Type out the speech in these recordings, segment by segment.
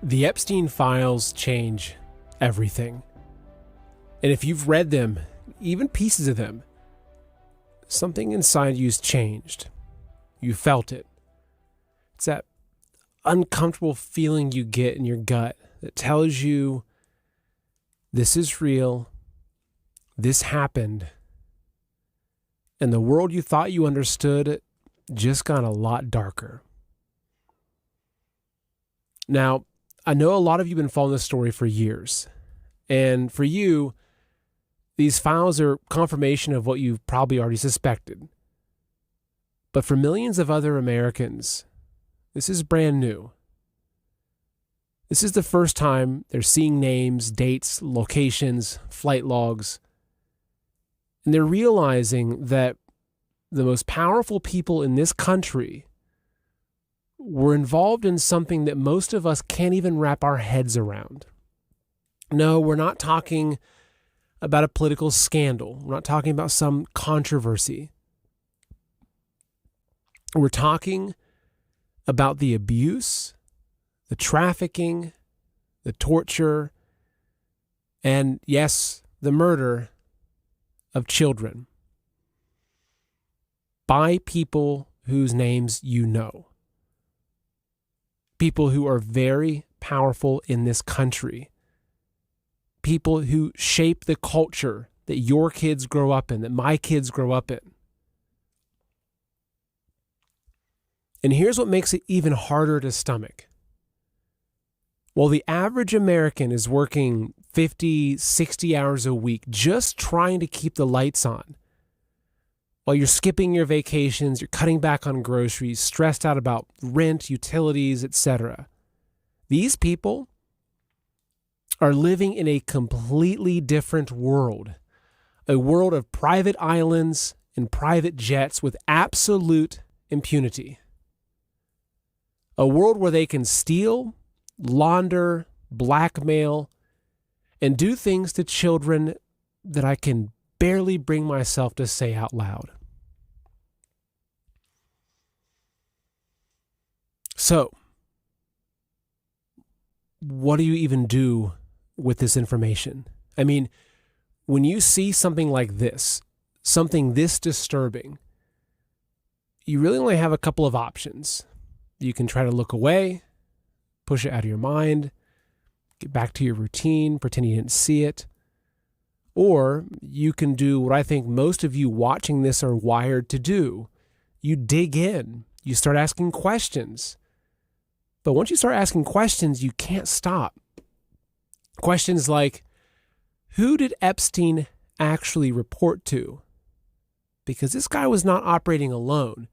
The Epstein files change everything. And if you've read them, even pieces of them, something inside you's changed. You felt it. It's that uncomfortable feeling you get in your gut that tells you this is real, this happened, and the world you thought you understood just got a lot darker. Now, I know a lot of you have been following this story for years, and for you, these files are confirmation of what you've probably already suspected. But for millions of other Americans, this is brand new. This is the first time they're seeing names, dates, locations, flight logs, and they're realizing that the most powerful people in this country were involved in something that most of us can't even wrap our heads around. No, we're not talking about a political scandal. We're not talking about some controversy. We're talking about the abuse, the trafficking, the torture, and yes, the murder of children by people whose names you know. People who are very powerful in this country. People who shape the culture that your kids grow up in, that my kids grow up in. And here's what makes it even harder to stomach. While the average American is working 50, 60 hours a week just trying to keep the lights on, while you're skipping your vacations, you're cutting back on groceries, stressed out about rent, utilities, etc., these people are living in a completely different world, a world of private islands and private jets with absolute impunity. A world where they can steal, launder, blackmail, and do things to children that I can barely bring myself to say out loud. So, what do you even do with this information? I mean, when you see something like this, something this disturbing, you really only have a couple of options. You can try to look away, push it out of your mind, get back to your routine, pretend you didn't see it. Or you can do what I think most of you watching this are wired to do. You dig in, you start asking questions. But once you start asking questions, you can't stop. Questions like, who did Epstein actually report to? Because this guy was not operating alone.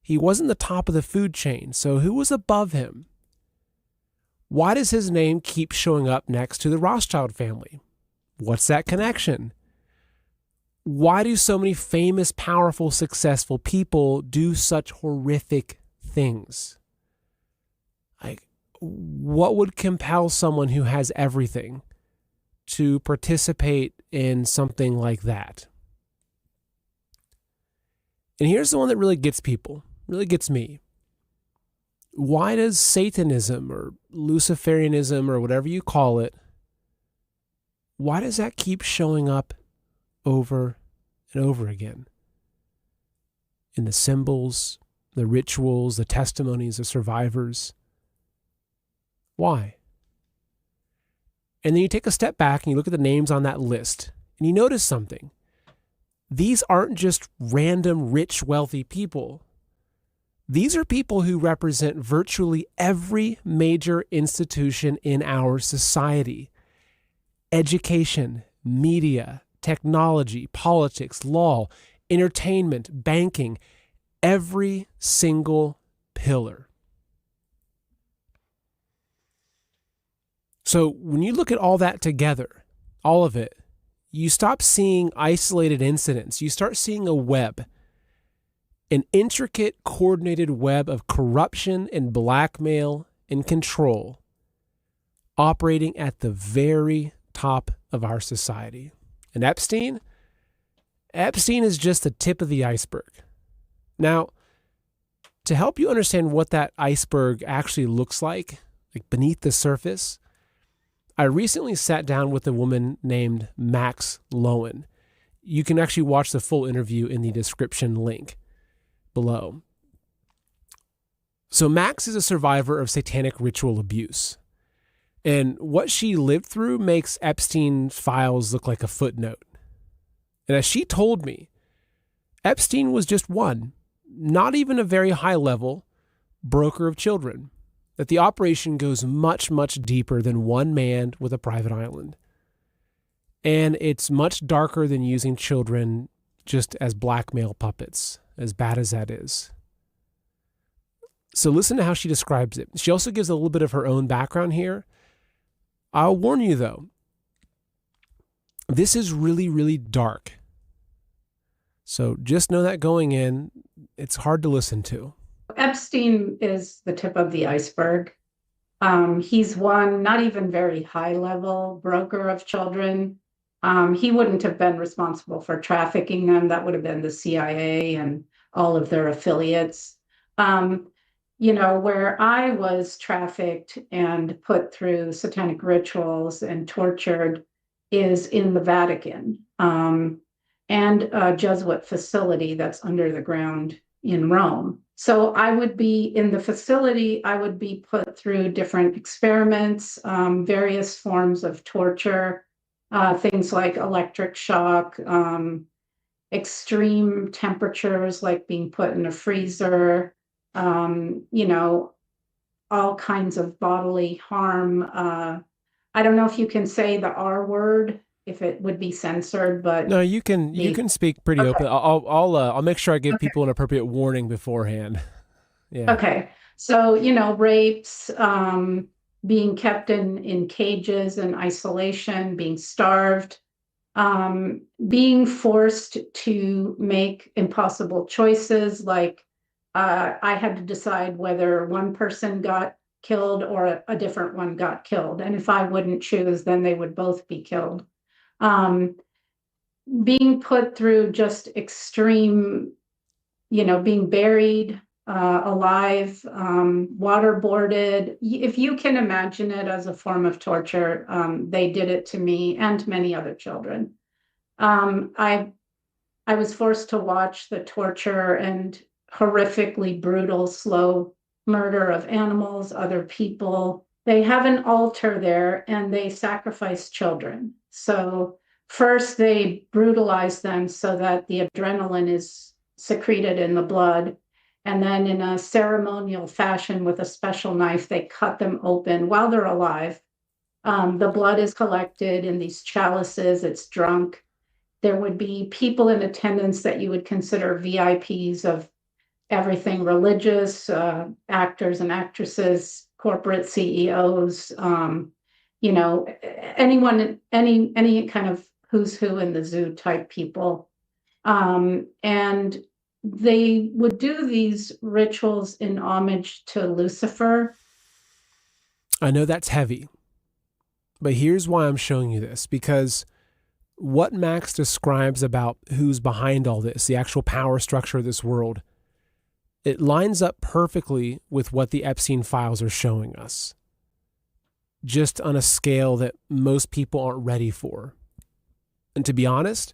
He wasn't the top of the food chain, so who was above him? Why does his name keep showing up next to the Rothschild family? What's that connection? Why do so many famous, powerful, successful people do such horrific things? Like, what would compel someone who has everything to participate in something like that? And here's the one that really gets people, really gets me. Why does Satanism or Luciferianism or whatever you call it, why does that keep showing up over and over again? In the symbols, the rituals, the testimonies of survivors. Why? And then you take a step back and you look at the names on that list and you notice something. These aren't just random, rich, wealthy people. These are people who represent virtually every major institution in our society. Education, media, technology, politics, law, entertainment, banking, every single pillar. So when you look at all that together, all of it, you stop seeing isolated incidents. You start seeing a web, an intricate, coordinated web of corruption and blackmail and control operating at the very top of our society. And Epstein is just the tip of the iceberg. Now, to help you understand what that iceberg actually looks like, like beneath the surface. I recently sat down with a woman named Max Lowen. You can actually watch the full interview in the description link below. So Max is a survivor of satanic ritual abuse. And what she lived through makes Epstein's files look like a footnote. And as she told me, Epstein was just one, not even a very high level, broker of children. That the operation goes much, much deeper than one man with a private island. And it's much darker than using children just as blackmail puppets, as bad as that is. So listen to how she describes it. She also gives a little bit of her own background here. I'll warn you though, this is really, really dark. So just know that going in, it's hard to listen to. Epstein is the tip of the iceberg. He's one not even very high level broker of children. He wouldn't have been responsible for trafficking them. That would have been the CIA and all of their affiliates. Where I was trafficked and put through satanic rituals and tortured is in the Vatican, and a Jesuit facility that's under the ground in Rome. So I would be in the facility, I would be put through different experiments, various forms of torture, things like electric shock, extreme temperatures like being put in a freezer, all kinds of bodily harm. I don't know if you can say the R word, if it would be censored, but no, you can speak pretty open. I'll make sure I give people an appropriate warning beforehand. Yeah. Okay. So, rapes, being kept in cages and isolation, being starved, being forced to make impossible choices. Like I had to decide whether one person got killed or a different one got killed. And if I wouldn't choose, then they would both be killed. Being put through just extreme, being buried alive, waterboarded. If you can imagine it as a form of torture, they did it to me and many other children. I was forced to watch the torture and horrifically brutal, slow murder of animals, other people. They have an altar there and they sacrifice children. So first they brutalize them so that the adrenaline is secreted in the blood. And then in a ceremonial fashion with a special knife, they cut them open while they're alive. The blood is collected in these chalices, it's drunk. There would be people in attendance that you would consider VIPs of everything religious, actors and actresses, corporate CEOs, anyone, any kind of who's who in the zoo type people. And they would do these rituals in homage to Lucifer. I know that's heavy, but here's why I'm showing you this, because what Max describes about who's behind all this, the actual power structure of this world, it lines up perfectly with what the Epstein files are showing us, just on a scale that most people aren't ready for. And to be honest,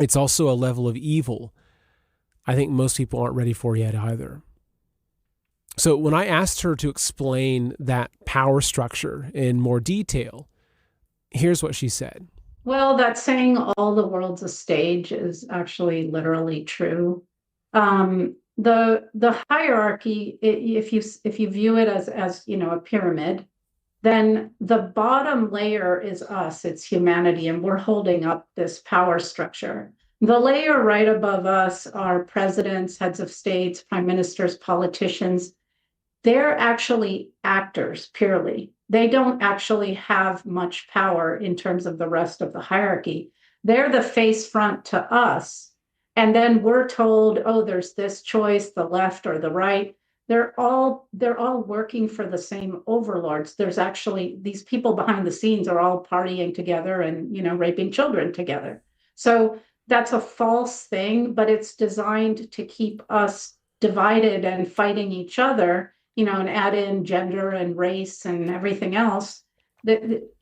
it's also a level of evil I think most people aren't ready for yet either. So when I asked her to explain that power structure in more detail, here's what she said. Well, that saying all the world's a stage is actually literally true. The hierarchy, if you view it as a pyramid, then the bottom layer is us, it's humanity, and we're holding up this power structure. The layer right above us are presidents, heads of states, prime ministers, politicians. They're actually actors purely. They don't actually have much power in terms of the rest of the hierarchy. They're the face front to us. And then we're told, oh, there's this choice, the left or the right. They're all working for the same overlords. There's actually these people behind the scenes are all partying together and, raping children together. So that's a false thing, but it's designed to keep us divided and fighting each other. and add in gender and race and everything else,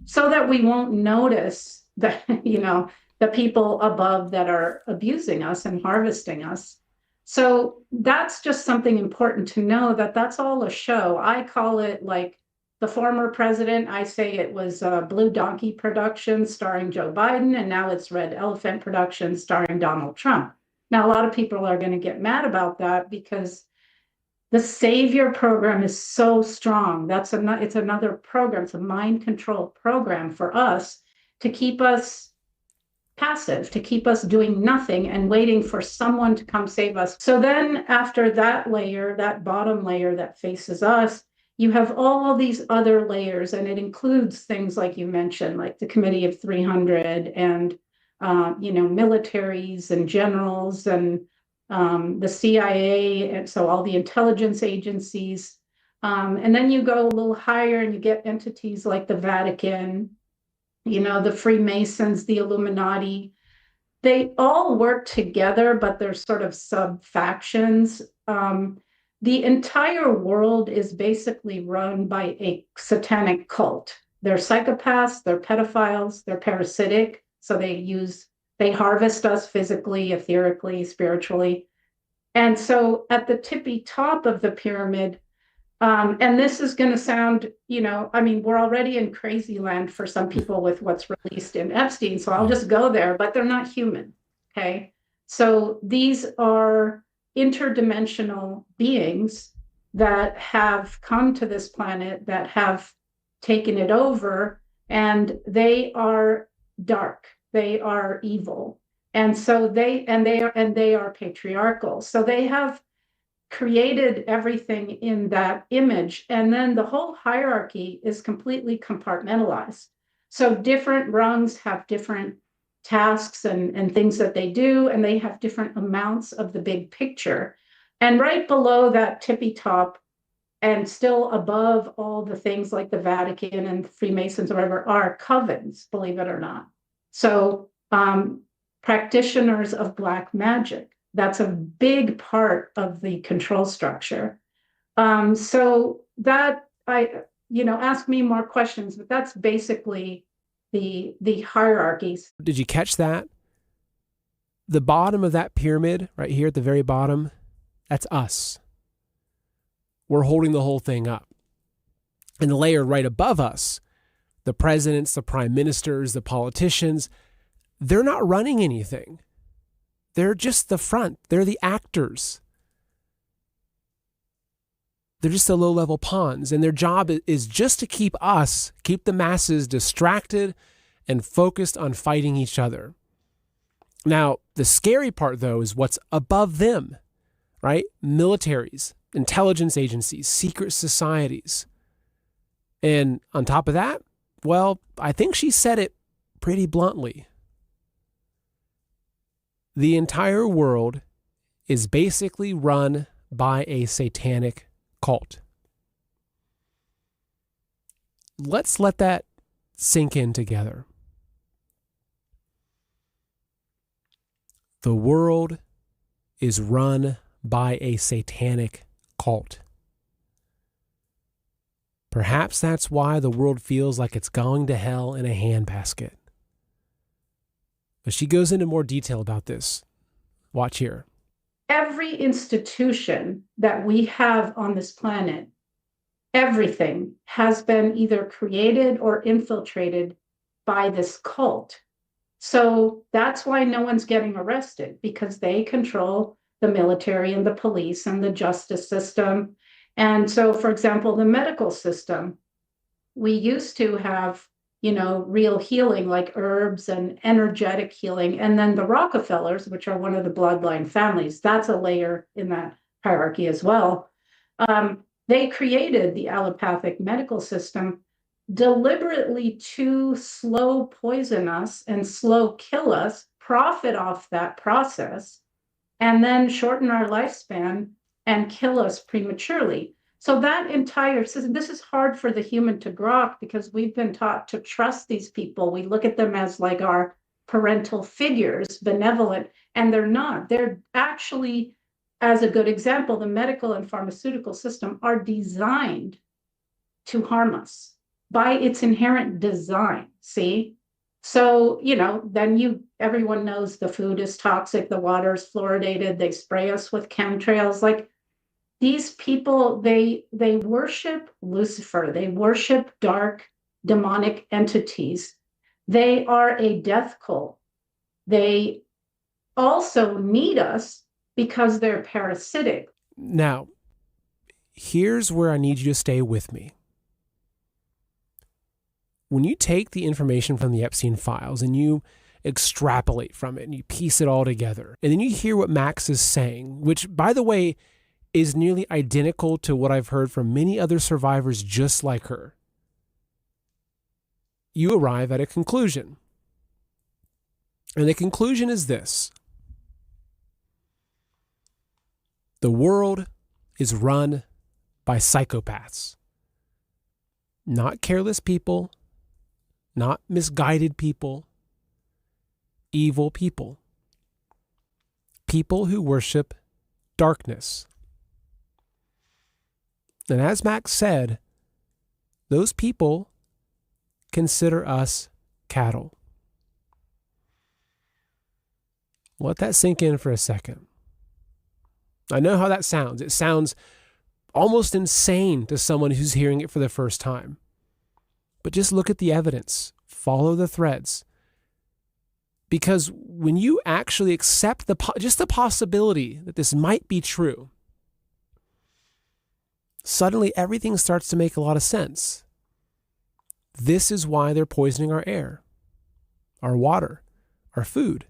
so that we won't notice that, the people above that are abusing us and harvesting us. So that's just something important to know, that that's all a show. I call it, like, the former president, I say it was Blue Donkey Productions starring Joe Biden, and now it's Red Elephant Productions starring Donald Trump. Now, a lot of people are going to get mad about that because the Savior program is so strong. It's another program. It's a mind control program for us to keep us passive, to keep us doing nothing and waiting for someone to come save us. So then after that layer, that bottom layer that faces us, you have all these other layers, and it includes things like you mentioned, like the Committee of 300 and, militaries and generals and the CIA, and so all the intelligence agencies. And then you go a little higher and you get entities like the Vatican, the Freemasons, the Illuminati. They all work together, but they're sort of sub-factions. The entire world is basically run by a satanic cult. They're psychopaths, they're pedophiles, they're parasitic. So they harvest us physically, etherically, spiritually. And so at the tippy top of the pyramid, and this is going to sound, we're already in crazy land for some people with what's released in Epstein, so I'll just go there, but they're not human, okay? So these are interdimensional beings that have come to this planet, that have taken it over, and they are dark, they are evil, and so they are patriarchal. So they have created everything in that image, and then the whole hierarchy is completely compartmentalized. So different rungs have different tasks and things that they do, and they have different amounts of the big picture. And right below that tippy top, and still above all the things like the Vatican and the Freemasons or whatever, are covens, believe it or not. So practitioners of black magic, that's a big part of the control structure. So that ask me more questions, but that's basically the hierarchies. Did you catch that? The bottom of that pyramid, right here at the very bottom, that's us. We're holding the whole thing up. And the layer right above us, the presidents, the prime ministers, the politicians, they're not running anything. They're just the front. They're the actors. They're just the low-level pawns, and their job is just to keep the masses distracted and focused on fighting each other. Now, the scary part, though, is what's above them, right? Militaries, intelligence agencies, secret societies. And on top of that, well, I think she said it pretty bluntly. The entire world is basically run by a satanic cult. Let's let that sink in together. The world is run by a satanic cult. Perhaps that's why the world feels like it's going to hell in a handbasket. But she goes into more detail about this. Watch here. Every institution that we have on this planet, everything has been either created or infiltrated by this cult. So that's why no one's getting arrested, because they control the military and the police and the justice system. And so, for example, the medical system, we used to have real healing like herbs and energetic healing. And then the Rockefellers, which are one of the bloodline families, that's a layer in that hierarchy as well. They created the allopathic medical system deliberately to slow poison us and slow kill us, profit off that process, and then shorten our lifespan and kill us prematurely. So that entire system, this is hard for the human to grok because we've been taught to trust these people. We look at them as like our parental figures, benevolent, and they're not. They're actually as a good example, the medical and pharmaceutical system are designed to harm us by its inherent design. See? So, then everyone knows the food is toxic, the water is fluoridated, they spray us with chemtrails. Like, these people, they worship Lucifer, they worship dark demonic entities. They are a death cult. They also need us because they're parasitic. Now, here's where I need you to stay with me. When you take the information from the Epstein files and you extrapolate from it and you piece it all together, and then you hear what Max is saying, which, by the way, is nearly identical to what I've heard from many other survivors just like her, you arrive at a conclusion. And the conclusion is this: the world is run by psychopaths. Not careless people, not misguided people, evil people. People who worship darkness. And as Max said, those people consider us cattle. Let that sink in for a second. I know how that sounds. It sounds almost insane to someone who's hearing it for the first time. But just look at the evidence. Follow the threads. Because when you actually accept just the possibility that this might be true, suddenly everything starts to make a lot of sense. This is why they're poisoning our air, our water, our food.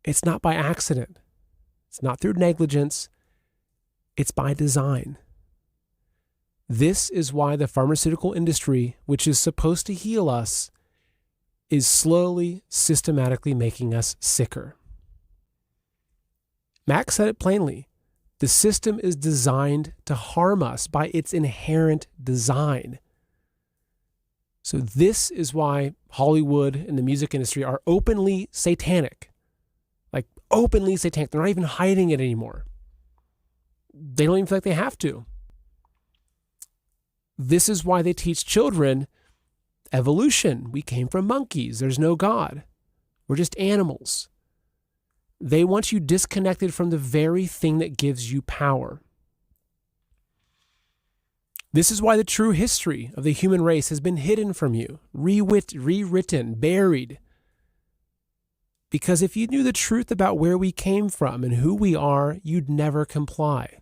It's not by accident. It's not through negligence. It's by design. This is why the pharmaceutical industry, which is supposed to heal us, is slowly, systematically making us sicker. Max said it plainly. The system is designed to harm us by its inherent design. So this is why Hollywood and the music industry are openly satanic. Like, openly satanic. They're not even hiding it anymore. They don't even feel like they have to. This is why they teach children evolution. We came from monkeys. There's no God. We're just animals. They want you disconnected from the very thing that gives you power. This is why the true history of the human race has been hidden from you, rewritten, buried. Because if you knew the truth about where we came from and who we are, you'd never comply.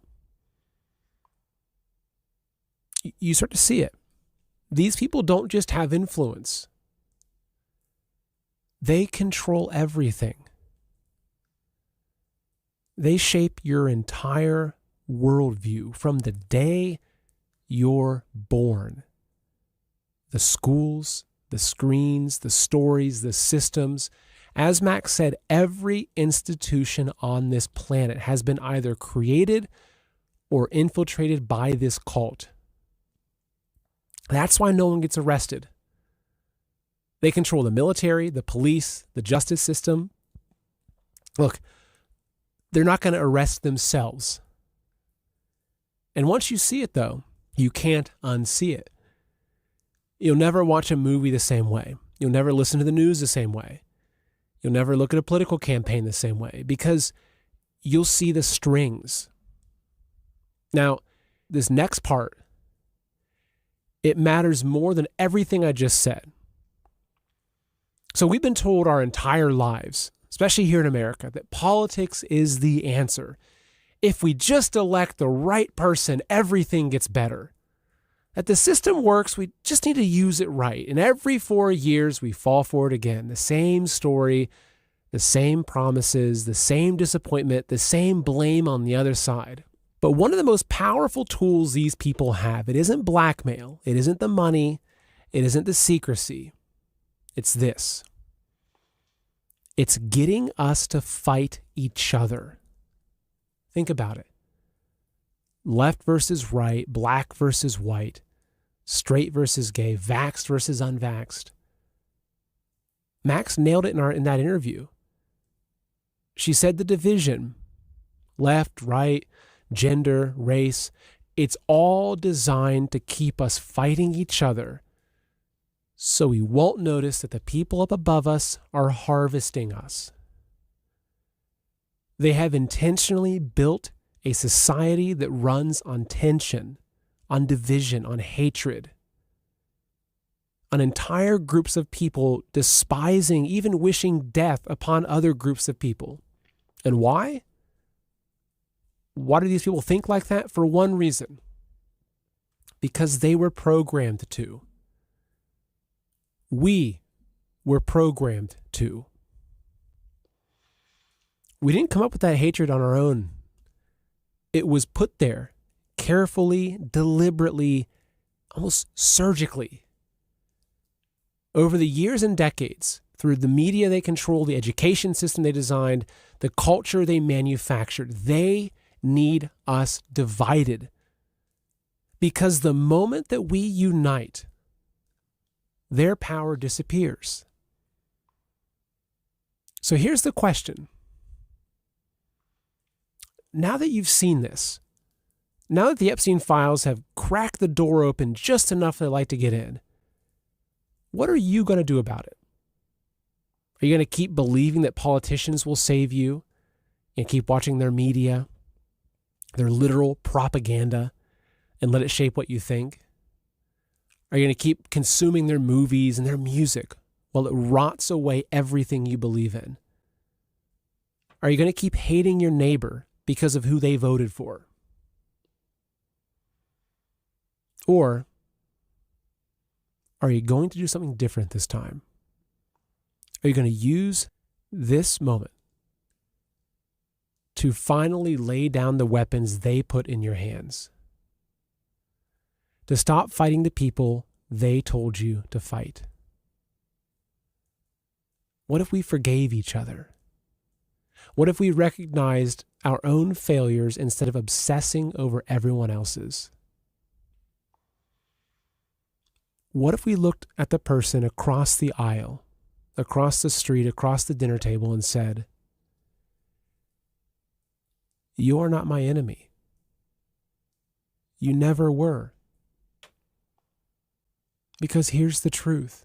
You start to see it. These people don't just have influence. They control everything. They shape your entire worldview from the day you're born. The schools, the screens, the stories, the systems. As Max said, every institution on this planet has been either created or infiltrated by this cult. That's why no one gets arrested. They control the military, the police, the justice system. Look, they're not going to arrest themselves. And once you see it, though, you can't unsee it. You'll never watch a movie the same way. You'll never listen to the news the same way. You'll never look at a political campaign the same way because you'll see the strings. Now, this next part, it matters more than everything I just said. So we've been told our entire lives, especially here in America, that politics is the answer. If we just elect the right person, everything gets better. That the system works, we just need to use it right. And every 4 years, we fall for it again. The same story, the same promises, the same disappointment, the same blame on the other side. But one of the most powerful tools these people have, it isn't blackmail, it isn't the money, it isn't the secrecy. It's this. It's getting us to fight each other. Think about it. Left versus right, black versus white, straight versus gay, vaxxed versus unvaxxed. Max nailed it in that interview. She said the division left, right, gender, race. It's all designed to keep us fighting each other so we won't notice that the people up above us are harvesting us. They have intentionally built a society that runs on tension, on division, on hatred, on entire groups of people despising, even wishing death upon other groups of people. And why? Why do these people think like that? For one reason. Because they were programmed to. We were programmed to. We didn't come up with that hatred on our own. It was put there carefully, deliberately, almost surgically. Over the years and decades, through the media they control, the education system they designed, the culture they manufactured, they need us divided. Because the moment that we unite, their power disappears. So here's the question. Now that you've seen this, now that the Epstein files have cracked the door open just enough for the light to get in, what are you going to do about it? Are you going to keep believing that politicians will save you and keep watching their media, their literal propaganda, and let it shape what you think? Are you going to keep consuming their movies and their music while it rots away everything you believe in? Are you going to keep hating your neighbor because of who they voted for? Or are you going to do something different this time? Are you going to use this moment to finally lay down the weapons they put in your hands? To stop fighting the people they told you to fight? What if we forgave each other? What if we recognized our own failures instead of obsessing over everyone else's? What if we looked at the person across the aisle, across the street, across the dinner table and said, "You are not my enemy. You never were." Because here's the truth.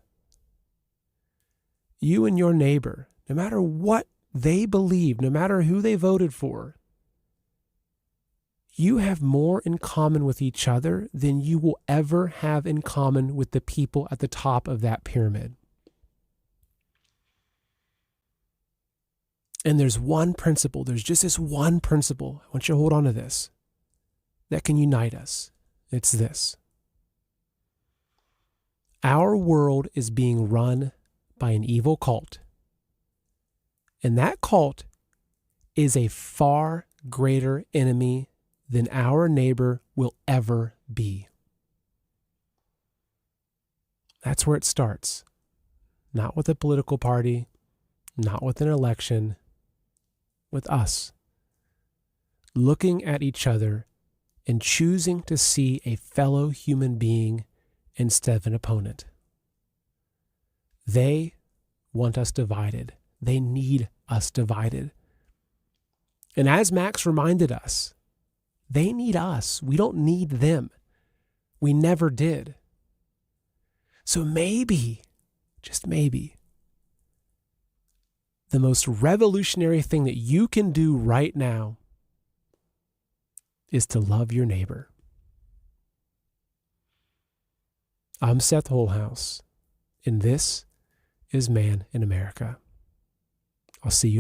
You and your neighbor, no matter what they believe, no matter who they voted for, you have more in common with each other than you will ever have in common with the people at the top of that pyramid. And there's one principle, there's just this one principle, I want you to hold on to this, that can unite us. It's this. Our world is being run by an evil cult. And that cult is a far greater enemy than our neighbor will ever be. That's where it starts. Not with a political party, not with an election, with us. Looking at each other and choosing to see a fellow human being instead of an opponent. They want us divided. They need us divided. And as Max reminded us, they need us. We don't need them. We never did. So maybe, just maybe, the most revolutionary thing that you can do right now is to love your neighbor. I'm Seth Holhouse, and this is Man in America. I'll see you